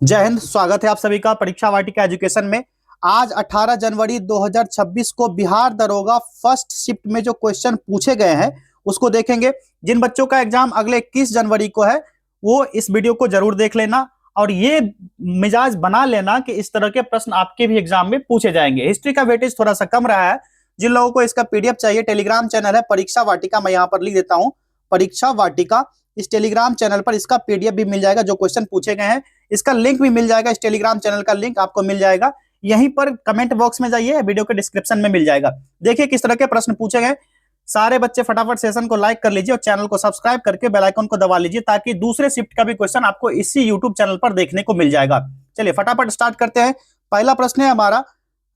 जय हिंद। स्वागत है आप सभी का परीक्षा वाटिका एजुकेशन में। आज 18 जनवरी 2026 को बिहार दरोगा फर्स्ट शिफ्ट में जो क्वेश्चन पूछे गए हैं उसको देखेंगे। जिन बच्चों का एग्जाम अगले 21 जनवरी को है वो इस वीडियो को जरूर देख लेना और ये मिजाज बना लेना कि इस तरह के प्रश्न आपके भी एग्जाम में पूछे जाएंगे। हिस्ट्री का वेटेज थोड़ा सा कम रहा है। जिन लोगों को इसका पीडीएफ चाहिए, टेलीग्राम चैनल है परीक्षा वाटिका, मैं यहाँ पर लिख देता हूँ परीक्षा वाटिका। इस टेलीग्राम चैनल पर इसका पीडीएफ भी मिल जाएगा, जो क्वेश्चन पूछे गए हैं इसका लिंक भी मिल जाएगा। इस टेलीग्राम चैनल का लिंक आपको मिल जाएगा, यहीं पर कमेंट बॉक्स में जाइए, वीडियो के डिस्क्रिप्शन में मिल जाएगा। देखिए किस तरह के प्रश्न पूछे गए। सारे बच्चे फटाफट सेशन को लाइक कर लीजिए और चैनल को सब्सक्राइब करके बेल आइकन को दबा लीजिए ताकि दूसरे शिफ्ट का भी क्वेश्चन आपको इसी यूट्यूब चैनल पर देखने को मिल जाएगा। चलिए फटाफट स्टार्ट करते हैं। पहला प्रश्न है हमारा,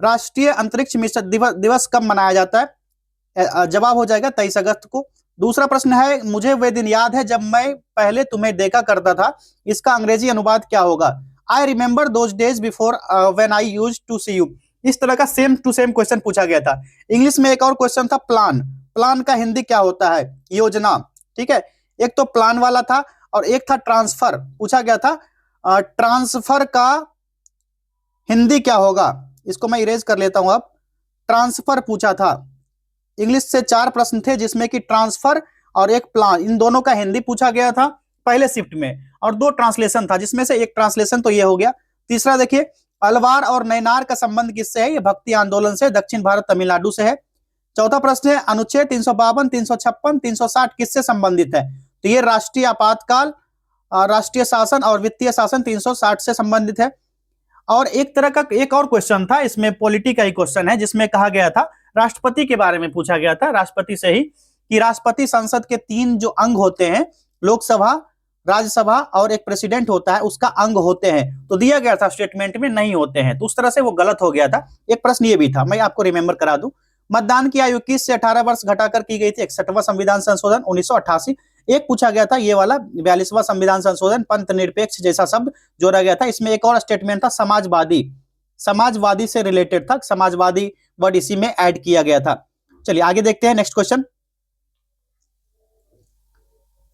राष्ट्रीय अंतरिक्ष मिशन दिवस कब मनाया जाता है? जवाब हो जाएगा 23 अगस्त को। दूसरा प्रश्न है, मुझे वे दिन याद है जब मैं पहले तुम्हें देखा करता था, इसका अंग्रेजी अनुवाद क्या होगा? I remember those days before when I used to see you. इस तरह का सेम टू सेम क्वेश्चन पूछा गया था। इंग्लिश में एक और क्वेश्चन था, प्लान। प्लान का हिंदी क्या होता है? योजना। ठीक है, एक तो प्लान वाला था और एक था ट्रांसफर पूछा गया था। ट्रांसफर का हिंदी क्या होगा? इसको मैं इरेज कर लेता हूं। अब ट्रांसफर पूछा था। इंग्लिश से 4 प्रश्न थे जिसमें कि ट्रांसफर और एक प्लान, इन दोनों का हिंदी पूछा गया था पहले शिफ्ट में, और 2 ट्रांसलेशन था जिसमें से एक ट्रांसलेशन तो ये हो गया। तीसरा देखिए, अलवार और नैनार का संबंध किससे है? ये भक्ति आंदोलन से, दक्षिण भारत तमिलनाडु से है। चौथा प्रश्न है, अनुच्छेद 352, 356, 360 किससे संबंधित है? तो ये राष्ट्रीय आपातकाल, राष्ट्रीय शासन और वित्तीय शासन 360 से संबंधित है। और एक तरह का एक और क्वेश्चन था, इसमें पॉलिटी का ही क्वेश्चन है जिसमें कहा गया था, राष्ट्रपति के बारे में पूछा गया था, राष्ट्रपति से ही, कि राष्ट्रपति संसद के 3 जो अंग होते हैं, लोकसभा, राज्यसभा और एक प्रेसिडेंट होता है, उसका अंग होते हैं। तो दिया गया था स्टेटमेंट में नहीं होते हैं, तो उस तरह से वो गलत हो गया था। एक प्रश्न ये भी था, मैं आपको रिमेंबर करा दूं। मतदान की आयु 21 से 18 वर्ष घटाकर की गई थी 61वां संविधान संशोधन 1988। एक पूछा गया था ये वाला 42वां संविधान संशोधन, पंथ निरपेक्ष जैसा शब्द जोड़ा गया था। इसमें एक और स्टेटमेंट था, समाजवादी। समाजवादी से रिलेटेड था, समाजवादी वर्ड इसी में ऐड किया गया था। चलिए आगे देखते हैं next question.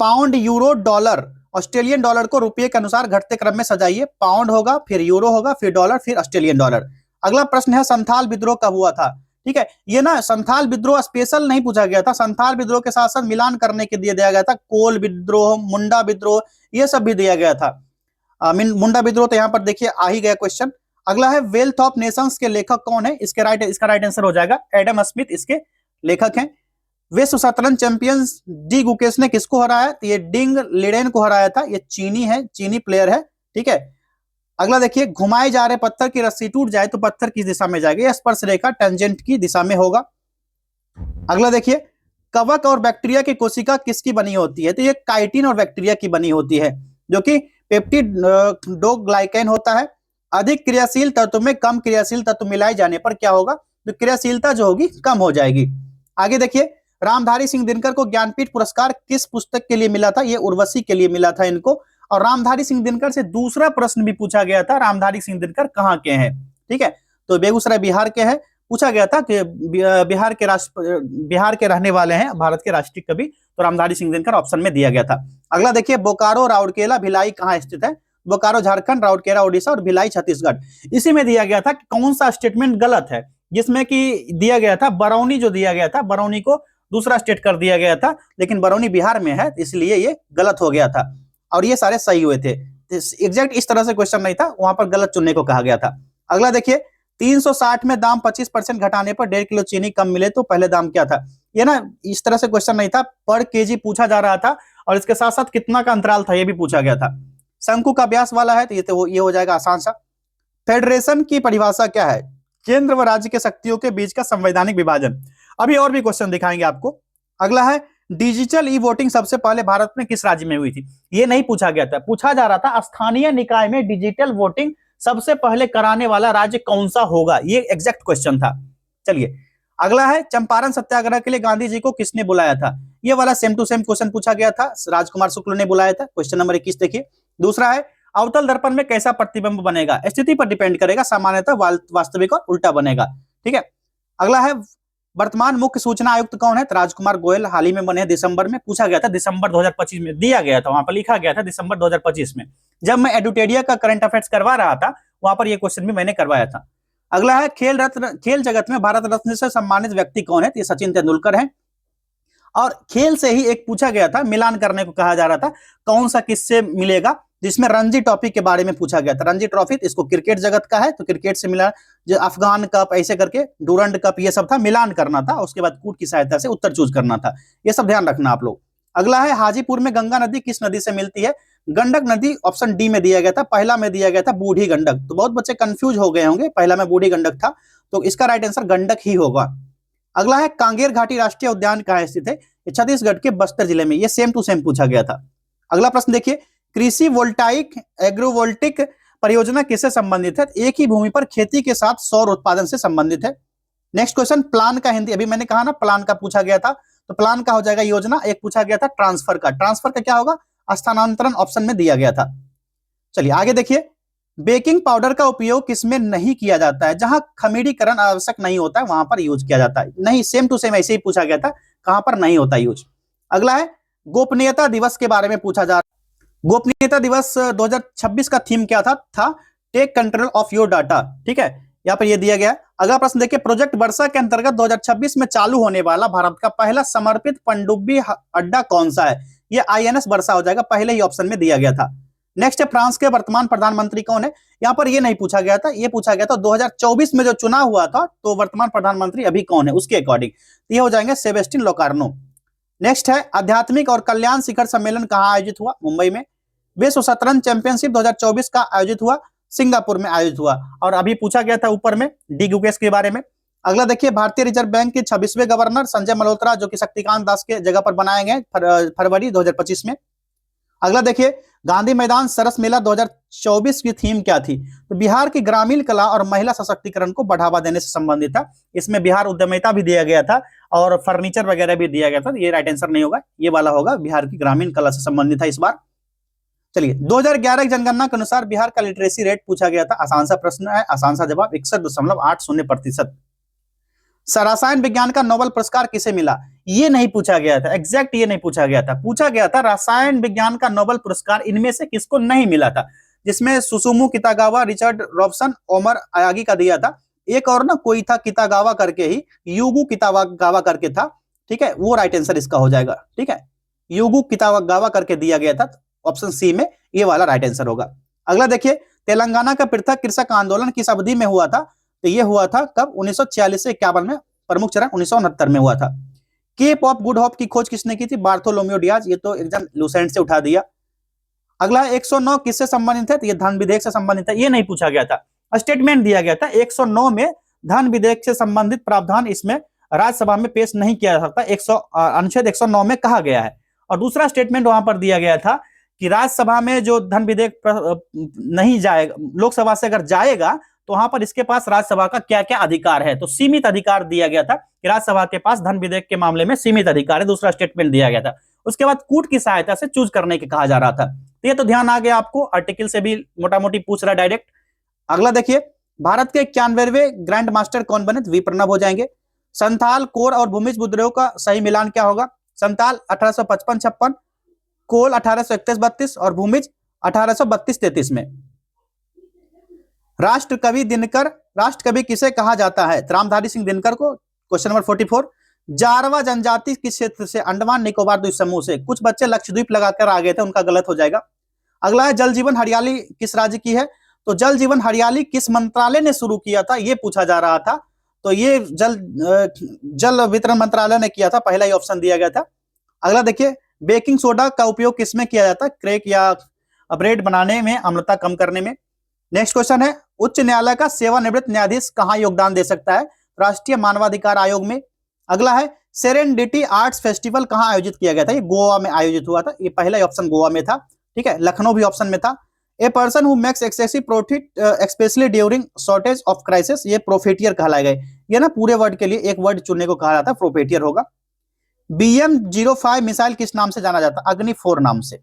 Pound, euro, dollar, Australian dollar को रुपये के अनुसार घटते क्रम में सजाइए। पाउंड होगा, फिर यूरो होगा, फिर डॉलर, फिर ऑस्ट्रेलियन डॉलर। अगला प्रश्न है, संथाल विद्रोह कब हुआ था? ठीक है, ये ना संथाल विद्रोह स्पेशल नहीं पूछा गया था, संथाल विद्रोह के साथ साथ मिलान करने के लिए दिया गया था। कोल विद्रोह, मुंडा विद्रोह, ये सब भी दिया गया था। मुंडा विद्रोह तो यहाँ पर देखिए आ ही गया क्वेश्चन। अगला है, वेल्थ ऑफ नेशंस के लेखक कौन है? इसका राइट आंसर हो जाएगा एडम स्मिथ, इसके लेखक हैं। विश्व शतरंज चैंपियन डी गुकेश ने किसको हराया? तो ये डिंग लिडेन को हराया था, ये चीनी है, चीनी प्लेयर है। ठीक है, अगला देखिए, घुमाए जा रहे पत्थर की रस्सी टूट जाए तो पत्थर किस दिशा में जाएगा? स्पर्श रेखा टेंजेंट की दिशा में होगा। अगला देखिए, कवक और बैक्टीरिया की कोशिका किसकी बनी होती है? तो ये काइटिन और बैक्टीरिया की बनी होती है, जो कि पेप्टिडोग्लाइकेन होता है। अधिक क्रियाशील तत्व में कम क्रियाशील तत्व मिलाए जाने पर क्या होगा? तो क्रियाशीलता जो होगी कम हो जाएगी। आगे देखिए, रामधारी सिंह दिनकर को ज्ञानपीठ पुरस्कार किस पुस्तक के लिए मिला था? ये उर्वशी के लिए मिला था इनको। और रामधारी सिंह दिनकर से दूसरा प्रश्न भी पूछा गया था, रामधारी सिंह दिनकर कहाँ के हैं? ठीक है, तो बेगूसराय बिहार के हैं। पूछा गया था कि बिहार के रहने वाले हैं, भारत के राष्ट्रीय कवि, तो रामधारी सिंह दिनकर ऑप्शन में दिया गया था। अगला देखिए, बोकारो, राउरकेला, भिलाई कहाँ स्थित है? बोकारो झारखंड, राउरकेला उड़ीसा और भिलाई छत्तीसगढ़। इसी में दिया गया था कि कौन सा स्टेटमेंट गलत है, जिसमें कि दिया गया था बरौनी, जो दिया गया था बरौनी को दूसरा स्टेट कर दिया गया था, लेकिन बरौनी बिहार में है, इसलिए ये गलत हो गया था और ये सारे सही हुए थे। एग्जैक्ट इस तरह से क्वेश्चन नहीं था, वहां पर गलत चुनने को कहा गया था। अगला देखिए, 360 में दाम 25% घटाने पर 1.5 किलो चीनी कम मिले तो पहले दाम क्या था? ये ना इस तरह से क्वेश्चन नहीं था, पर केजी पूछा जा रहा था और इसके साथ साथ कितना का अंतराल था ये भी पूछा गया था। शंकु का व्यास वाला है तो ये हो जाएगा आसान सा। फेडरेशन की परिभाषा क्या है? केंद्र व राज्य के शक्तियों के बीच का संवैधानिक विभाजन। अभी और भी क्वेश्चन दिखाएंगे आपको। अगला है, डिजिटल ई वोटिंग सबसे पहले भारत में किस राज्य में हुई थी? ये नहीं पूछा गया था, पूछा जा रहा था स्थानीय निकाय में डिजिटल वोटिंग सबसे पहले कराने वाला राज्य कौन सा होगा, ये एग्जैक्ट क्वेश्चन था। चलिए अगला है, चंपारण सत्याग्रह के लिए गांधी जी को किसने बुलाया था? ये वाला सेम टू सेम क्वेश्चन पूछा गया था, राजकुमार शुक्ल ने बुलाया था। क्वेश्चन नंबर 21 देखिए। दूसरा है, अवतल दर्पण में कैसा प्रतिबिंब बनेगा? स्थिति पर डिपेंड करेगा, सामान्यतः वास्तविक और उल्टा बनेगा। ठीक है, अगला है, वर्तमान मुख्य सूचना आयुक्त कौन है? तो राजकुमार गोयल हाल ही में बने हैं, दिसंबर में। पूछा गया था दिसंबर 2025 में, दिया गया था, वहां पर लिखा गया था दिसंबर 2025 में। जब मैं एडुटेरिया का करंट अफेयर्स करवा रहा था, वहां पर ये क्वेश्चन भी मैंने करवाया था। अगला है खेल जगत में भारत रत्न से सम्मानित व्यक्ति कौन है? तो ये सचिन तेंदुलकर है। और खेल से ही एक पूछा गया था, मिलान करने को कहा जा रहा था, कौन सा किससे मिलेगा, जिसमें रणजी ट्रॉफी के बारे में पूछा गया था। रणजी ट्रॉफी इसको क्रिकेट जगत का है, तो क्रिकेट से मिला, जो अफगान कप ऐसे करके डूरंड कप ये सब था, मिलान करना था, उसके बाद कूट की सहायता से उत्तर चूज करना था। ये सब ध्यान रखना आप लोग। अगला है हाजीपुर में गंगा नदी किस नदी से मिलती है? गंडक नदी ऑप्शन डी में दिया गया था, पहला में दिया गया था बूढ़ी गंडक। तो बहुत बच्चे कंफ्यूज हो गए होंगे, पहला में बूढ़ी गंडक था, तो इसका राइट आंसर गंडक ही होगा। अगला है कांगेर घाटी राष्ट्रीय उद्यान कहाँ स्थित है? छत्तीसगढ़ के बस्तर जिले में। ये सेम टू सेम पूछा गया था। अगला प्रश्न देखिए, कृषि वोल्टाइक एग्रोवोल्टिक परियोजना किससे संबंधित है? एक ही भूमि पर खेती के साथ सौर उत्पादन से संबंधित है। नेक्स्ट क्वेश्चन, प्लान का हिंदी, अभी मैंने कहा ना प्लान का पूछा गया था, तो प्लान का हो जाएगा योजना। एक पूछा गया था ट्रांसफर का, ट्रांसफर का क्या होगा? स्थानांतरण ऑप्शन में दिया गया था। चलिए आगे देखिए, बेकिंग पाउडर का उपयोग किसमें नहीं किया जाता है? जहां खमीरीकरण आवश्यक नहीं होता है वहां पर यूज किया जाता है। नहीं, सेम टू सेम ऐसे ही पूछा गया था, कहां पर नहीं होता यूज। अगला है गोपनीयता दिवस के बारे में पूछा जा रहा है। गोपनीयता दिवस 2026 का थीम क्या था take control of your data. ठीक है, यहाँ पर ये दिया गया। अगला प्रश्न देखिए, प्रोजेक्ट वर्षा के अंतर्गत 2026 में चालू होने वाला भारत का पहला समर्पित पनडुब्बी अड्डा कौन सा है? ये INS वर्षा हो जाएगा, पहले ही ऑप्शन में दिया गया था। नेक्स्ट है, फ्रांस के वर्तमान प्रधानमंत्री कौन है? यहाँ पर ये नहीं पूछा गया था, ये पूछा गया था 2024 में जो चुनाव हुआ था, तो वर्तमान प्रधानमंत्री अभी कौन है उसके अकॉर्डिंग, ये हो जाएंगे सेबेस्टियन लोकार्नो। नेक्स्ट है, आध्यात्मिक और कल्याण शिखर सम्मेलन कहाँ आयोजित हुआ? मुंबई में। विश्व शतरंज चैंपियनशिप 2024 का आयोजित हुआ, सिंगापुर में आयोजित हुआ। और अभी पूछा गया था ऊपर में डी गुकेश के बारे में। अगला देखिए, भारतीय रिजर्व बैंक के 26वें गवर्नर संजय मल्होत्रा, जो कि शक्तिकांत दास के जगह पर बनाए गए फरवरी 2025 में। अगला देखिए, गांधी मैदान सरस मेला 2024 की थीम क्या थी? तो बिहार की ग्रामीण कला और महिला सशक्तिकरण को बढ़ावा देने से संबंधित था। इसमें बिहार उद्यमिता भी दिया गया था और फर्नीचर वगैरह भी दिया गया था। ये राइट आंसर नहीं होगा, ये वाला होगा, बिहार की ग्रामीण कला से संबंधित था इस बार। चलिए, 2011 की जनगणना के अनुसार बिहार का लिटरेसी रेट पूछा गया था। आसान सा प्रश्न है, आसान सा जवाब 61.80%। रसायन विज्ञान का नोबेल पुरस्कार किसे मिला? ये नहीं पूछा गया था, एग्जैक्ट ये नहीं पूछा गया था। पूछा गया था रसायन विज्ञान का नोबेल पुरस्कार इनमें से किसको नहीं मिला था, जिसमें Susumu Kitagawa, Richard Robson, Omar Yaghi का दिया था। एक और ना कोई था कितागावा करके ही, युगु कितागावा करके था। ठीक है, वो राइट आंसर इसका हो जाएगा। ठीक है, युगु कितागावा करके दिया गया था, ऑप्शन सी में ये वाला राइट आंसर होगा। अगला देखिए, तेलंगाना का पृथक कृषक आंदोलन किस अवधि में हुआ था? तो ये हुआ था कब? 1946 से 51 में, प्रमुख चरण 1969 में हुआ था। केप ऑफ गुड होप की खोज किसने की थी? Bartholomew Diaz. ये तो एग्जाम लूसेंट से उठा दिया। अगला 109 किससे संबंधित है? तो ये धन विधेयक से संबंधित है, ये नहीं पूछा गया था, स्टेटमेंट दिया गया था। 109 में धन विधेयक से संबंधित प्रावधान इसमें राज्यसभा में पेश नहीं किया जा सकता, अनुच्छेद 109 में कहा गया है। और दूसरा स्टेटमेंट वहां पर दिया गया था कि राज्यसभा में जो धन विधेयक नहीं जाएगा, लोकसभा से अगर जाएगा तो वहां पर इसके पास राज्यसभा का क्या क्या अधिकार है, तो सीमित अधिकार दिया गया था कि राज्यसभा के पास धन विधेयक के मामले में सीमित अधिकार है, दूसरा स्टेटमेंट दिया गया था। उसके बाद कूट की सहायता से चूज करने के कहा जा रहा था। तो ये तो ध्यान आ गया आपको, आर्टिकल से भी मोटा मोटी पूछ रहा डायरेक्ट। अगला देखिए, भारत के 91वें ग्रैंड मास्टर कौन बने? वी प्रणब हो जाएंगे। संथाल, कोर और भूमिज विद्रोह का सही मिलान क्या होगा? संथाल 1855-56, कोल 1831-32 और भूमिज 1832-33 में। राष्ट्रकवि दिनकर, राष्ट्रकवि किसे कहा जाता है? रामधारी सिंह दिनकर को। क्वेश्चन नंबर 44, जारवा जनजाति किस क्षेत्र से? अंडमान निकोबार द्वीप समूह से। कुछ बच्चे लक्षद्वीप लगाकर आ गए थे, उनका गलत हो जाएगा। अगला है, जल जीवन हरियाली किस राज्य की है? तो जल जीवन हरियाली किस मंत्रालय ने शुरू किया था, ये पूछा जा रहा था। तो ये जल वितरण मंत्रालय ने किया था, पहला ही ऑप्शन दिया गया था। अगला देखिए, बेकिंग सोडा का उपयोग किसमें किया जाता है? केक या ब्रेड बनाने में, अम्लता कम करने में। नेक्स्ट क्वेश्चन है, उच्च न्यायालय का सेवानिवृत्त न्यायाधीश कहां योगदान दे सकता है? राष्ट्रीय मानवाधिकार आयोग में। अगला है, सेरेंडिटी आर्ट्स फेस्टिवल कहां आयोजित किया गया था? ये गोवा में आयोजित हुआ था, ये पहला ऑप्शन गोवा में था। ठीक है, लखनऊ भी ऑप्शन में था। A person who makes excessive profit specially during shortage of crisis, ये प्रोफिटियर कहलाए गए। ये ना पूरे वर्ड के लिए एक वर्ड चुनने को कहा जाता है, प्रोफिटियर होगा। BM-05 मिसाइल किस नाम से जाना जाता है? अग्नि 4 नाम से।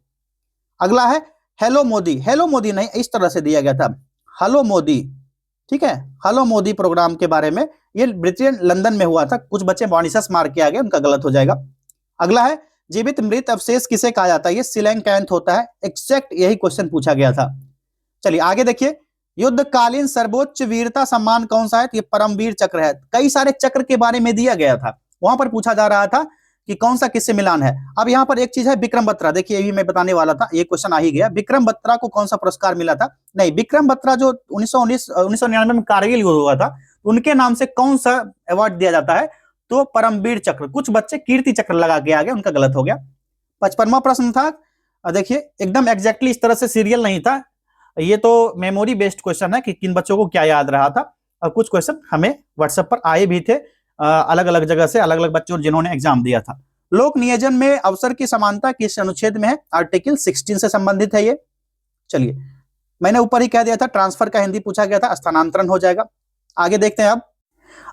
अगला है, हेलो मोदी, हेलो मोदी नहीं, इस तरह से दिया गया था, हेलो मोदी। ठीक है, हेलो मोदी प्रोग्राम के बारे में, ये ब्रिटेन लंदन में हुआ था। कुछ बच्चे मॉरिशस मार के आ गए, उनका गलत हो जाएगा। अगला है, जीवित मृत अवशेष किसे कहा जाता है? ये सिलैंकैंथ होता है। एग्जैक्ट यही क्वेश्चन पूछा गया था। चलिए आगे देखिए, युद्धकालीन सर्वोच्च वीरता सम्मान कौन सा है? तो ये परमवीर चक्र है। कई सारे चक्र के बारे में दिया गया था, वहां पर पूछा जा रहा था कि कौन सा किससे मिलान है। अब यहाँ पर एक चीज है विक्रम बत्रा, देखिए यही मैं बताने वाला था, ये क्वेश्चन आ ही गया। विक्रम बत्रा को कौन सा पुरस्कार मिला था? नहीं, विक्रम बत्रा जो 1999 में कारगिल युद्ध हुआ था, उनके नाम से कौन सा अवार्ड दिया जाता है? तो परमवीर चक्र। कुछ बच्चे कीर्ति चक्र लगा के आ गए, उनका गलत हो गया। 55वां प्रश्न था, देखिए एकदम एग्जैक्टली इस तरह से सीरियल नहीं था, ये तो मेमोरी बेस्ड क्वेश्चन है कि किन बच्चों को क्या याद रहा था। और कुछ क्वेश्चन हमें व्हाट्सएप पर आए भी थे अलग अलग जगह से, अलग अलग बच्चों जिन्होंने एग्जाम दिया था। लोक नियोजन में अवसर की समानता किस अनुच्छेद में है? आर्टिकल 16 से संबंधित है ये। चलिए मैंने ऊपर ही कह दिया था, ट्रांसफर का हिंदी पूछा गया था, स्थानांतरण हो जाएगा। आगे देखते हैं।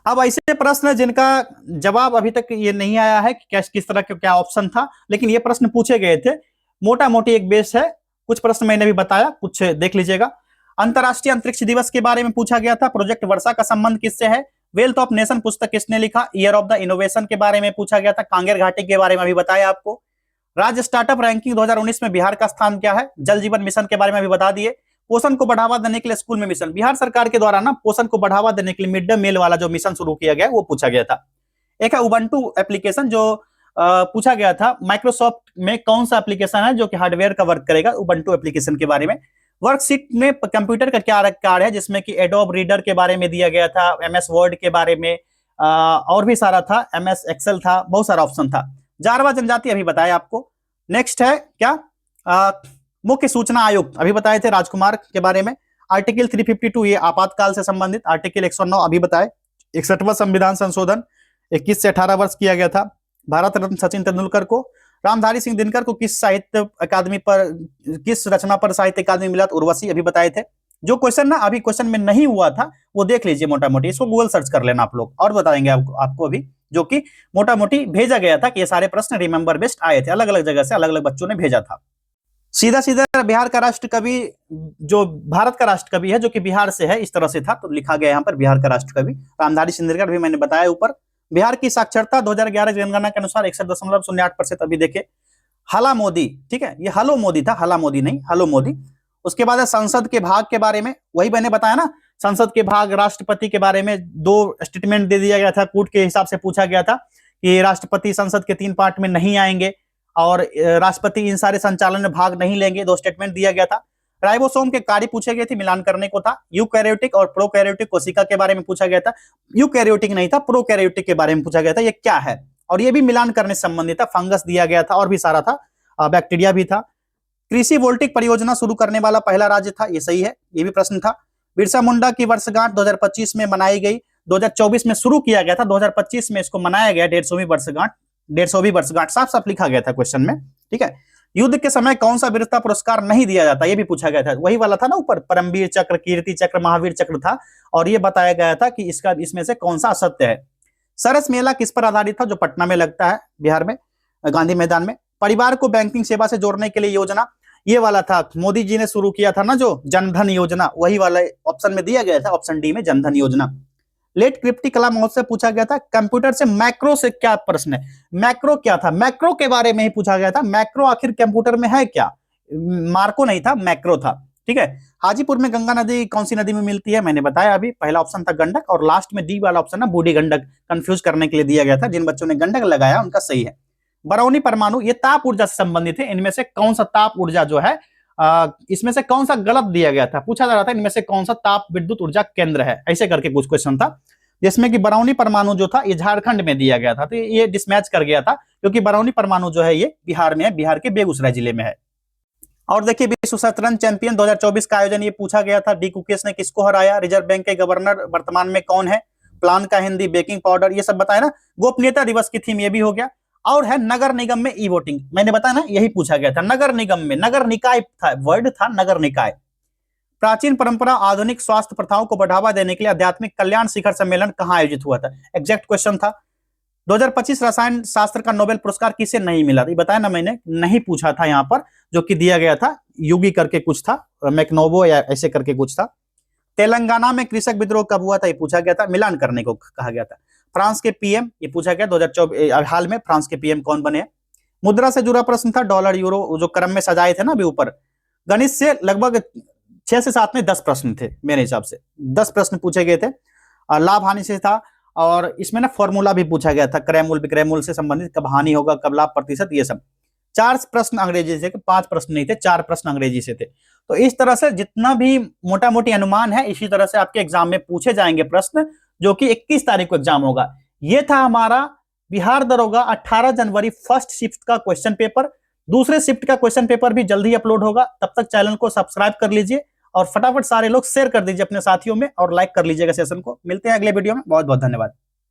अब ऐसे प्रश्न है जिनका जवाब अभी तक ये नहीं आया है कि किस तरह का क्या ऑप्शन था, लेकिन ये प्रश्न पूछे गए थे। मोटा मोटी एक बेस है, कुछ प्रश्न मैंने भी बताया, कुछ देख लीजिएगा। अंतरराष्ट्रीय अंतरिक्ष दिवस के बारे में पूछा गया था। प्रोजेक्ट वर्षा का संबंध किससे है? वेल्थ ऑफ नेशन पुस्तक किसने लिखा? ईयर ऑफ द इनोवेशन के बारे में पूछा गया था। कांगेर घाटी के बारे में अभी बताया आपको। राज्य स्टार्टअप रैंकिंग 2019 में बिहार का स्थान क्या है? जल जीवन मिशन के बारे में अभी बता दिए। पोषण को बढ़ावा देने के लिए स्कूल में मिशन, बिहार सरकार के द्वारा ना पोषण को बढ़ावा देने के लिए मिड डे मील वाला जो मिशन शुरू किया गया वो पूछा गया था। एक है उबंटू एप्लीकेशन जो पूछा गया था, माइक्रोसॉफ्ट में कौन सा एप्लीकेशन है जो कि हार्डवेयर का वर्क करेगा? उबंटू एप्लीकेशन के बारे में। वर्कशीट में कंप्यूटर का क्या कार्य है, जिसमें कि एडोब रीडर के बारे में दिया गया था, एमएस वर्ड के बारे में, और भी सारा था, एमएस एक्सेल था, बहुत सारा ऑप्शन था। जारवा जनजाति अभी बताया आपको। नेक्स्ट है क्या, मुख्य सूचना आयुक्त अभी बताए थे राजकुमार के बारे में। आर्टिकल 352 ये आपातकाल से संबंधित। आर्टिकल 109 अभी बताए। 61वां संविधान संशोधन 21 से 18 वर्ष किया गया था। भारत रत्न सचिन तेंदुलकर को। रामधारी सिंह दिनकर को किस साहित्य अकादमी पर, किस रचना पर साहित्य अकादमी मिला? उर्वशी अभी बताए थे। जो क्वेश्चन ना अभी क्वेश्चन में नहीं हुआ था वो देख लीजिए मोटा मोटी, इसको गूगल सर्च कर लेना आप लोग, और बताएंगे आपको अभी, जो कि मोटा मोटी भेजा गया था कि ये सारे प्रश्न रिमेंबर बेस्ड आए थे, अलग अलग जगह से अलग अलग बच्चों ने भेजा था। सीधा सीधा बिहार का राष्ट्र कवि, जो भारत का राष्ट्र कवि है जो कि बिहार से है, इस तरह से था तो लिखा गया यहाँ पर बिहार का राष्ट्र कवि रामधारी सिंह दिनकर, भी मैंने बताया ऊपर। बिहार की साक्षरता 2011 जनगणना के अनुसार 61.08%। अभी देखे हला मोदी, ठीक है, ये हलो मोदी था, हला मोदी नहीं, हलो मोदी। उसके बाद संसद के भाग के बारे में, वही मैंने बताया ना, संसद के भाग राष्ट्रपति के बारे में 2 स्टेटमेंट दे दिया गया था। कूट के हिसाब से पूछा गया था कि राष्ट्रपति संसद के 3 पार्ट में नहीं आएंगे और राष्ट्रपति इन सारे संचालन में भाग नहीं लेंगे, 2 स्टेटमेंट दिया गया था। राइबोसोम के कार्य पूछे गए थे, मिलान करने को था। यूकैरियोटिक और प्रोकैरियोटिक कोशिका के बारे में पूछा गया था। यूकैरियोटिक नहीं था, प्रोकैरियोटिक के बारे में पूछा गया था, ये क्या है, और ये भी मिलान करने से संबंधित था। फंगस दिया गया था और भी सारा था, बैक्टीरिया भी था। कृषि वोल्टिक परियोजना शुरू करने वाला पहला राज्य था, ये सही है, ये भी प्रश्न था। बिरसा मुंडा की वर्षगांठ 2025 में मनाई गई, 2024 में शुरू किया गया था, 2025 में इसको मनाया गया 150वीं वर्षगांठ, 150वीं वर्षगांठ साफ साफ लिखा गया था क्वेश्चन में, ठीक है। युद्ध के समय कौन सा वीरता पुरस्कार नहीं दिया जाता, ये भी पूछा गया था। वही वाला था ना ऊपर, परमवीर चक्र, कीर्ति चक्र, महावीर चक्र था, और ये बताया गया था कि इसमें से कौन सा असत्य है। सरस मेला किस पर आधारित था? जो पटना में लगता है, बिहार में, गांधी मैदान में। परिवार को बैंकिंग सेवा से जोड़ने के लिए योजना, ये वाला था, मोदी जी ने शुरू किया था ना जो जनधन योजना, वही वाला ऑप्शन में दिया गया था, ऑप्शन डी में, जनधन योजना। लेट क्रिप्टी कला महोत्सव पूछा गया था। कंप्यूटर से मैक्रो से क्या प्रश्न है? मैक्रो क्या था? मैक्रो के बारे में ही पूछा गया था। मैक्रो आखिर कंप्यूटर में है क्या? मार्को नहीं था, मैक्रो था, ठीक है। हाजीपुर में गंगा नदी कौन सी नदी में मिलती है? मैंने बताया अभी, पहला ऑप्शन था गंडक, और लास्ट में डी वाला ऑप्शन ना बूढ़ी गंडक, कंफ्यूज करने के लिए दिया गया था। जिन बच्चों ने गंडक लगाया उनका सही है। बरौनी परमाणु, ये ताप ऊर्जा से संबंधित है। इनमें से कौन सा ताप ऊर्जा जो है, इसमें से कौन सा गलत दिया गया था? पूछा जा रहा था इनमें से कौन सा ताप विद्युत ऊर्जा केंद्र है, ऐसे करके कुछ क्वेश्चन था, जिसमें कि बरौनी परमाणु जो था ये झारखंड में दिया गया था, तो ये डिसमैच कर गया था, क्योंकि बरौनी परमाणु जो है ये बिहार में है, बिहार के बेगूसराय जिले में है। और देखिए विश्व शतरंज चैंपियन 2024 का आयोजन ये पूछा गया था। डी कुकेश ने किसको हराया? रिजर्व बैंक के गवर्नर वर्तमान में कौन है? प्लान का हिंदी, बेकिंग पाउडर, ये सब बताया ना। गोपनीयता दिवस की थीम ये भी हो गया। और है नगर निगम में ई वोटिंग, मैंने बताया ना, यही पूछा गया था। नगर निगम में, नगर निकाय था, वर्ड था नगर निकाय। प्राचीन परंपरा आधुनिक स्वास्थ्य प्रथाओं को बढ़ावा देने के लिए आध्यात्मिक कल्याण शिखर सम्मेलन कहां आयोजित हुआ था? एग्जैक्ट क्वेश्चन था। 2025 रसायन शास्त्र का नोबेल पुरस्कार किसे नहीं मिला? ये बताया ना मैंने, नहीं पूछा था यहाँ पर, जो कि दिया गया था युगी करके कुछ था, मैकनोबो या ऐसे करके कुछ था। तेलंगाना में कृषक विद्रोह कब हुआ था? ये पूछा गया था, मिलान करने को कहा गया था। फ्रांस के पीएम, ये पूछा गया 2024 हाल में फ्रांस के पीएम कौन बने? मुद्रा से जुड़ा प्रश्न था, डॉलर यूरो जो क्रम में सजाए थे ना अभी ऊपर। गणित से लगभग 6 से 7 में 10 प्रश्न थे मेरे हिसाब से, 10 प्रश्न पूछे गए थे। लाभ हानि से था, और इसमें ना फॉर्मूला भी पूछा गया था, क्रय मूल्य विक्रय मूल्य से संबंधित, कब हानि होगा, कब लाभ प्रतिशत, ये सब। 4 प्रश्न अंग्रेजी से, 5 प्रश्न नहीं थे, 4 प्रश्न अंग्रेजी से थे। तो इस तरह से जितना भी मोटा मोटी अनुमान है, इसी तरह से आपके एग्जाम में पूछे जाएंगे प्रश्न, जो कि 21 तारीख को एग्जाम होगा। ये था हमारा बिहार दरोगा 18 जनवरी फर्स्ट शिफ्ट का क्वेश्चन पेपर। दूसरे शिफ्ट का क्वेश्चन पेपर भी जल्दी अपलोड होगा, तब तक चैनल को सब्सक्राइब कर लीजिए और फटाफट सारे लोग शेयर कर दीजिए अपने साथियों में, और लाइक कर लीजिएगा सेशन को। मिलते हैं अगले वीडियो में, बहुत बहुत धन्यवाद।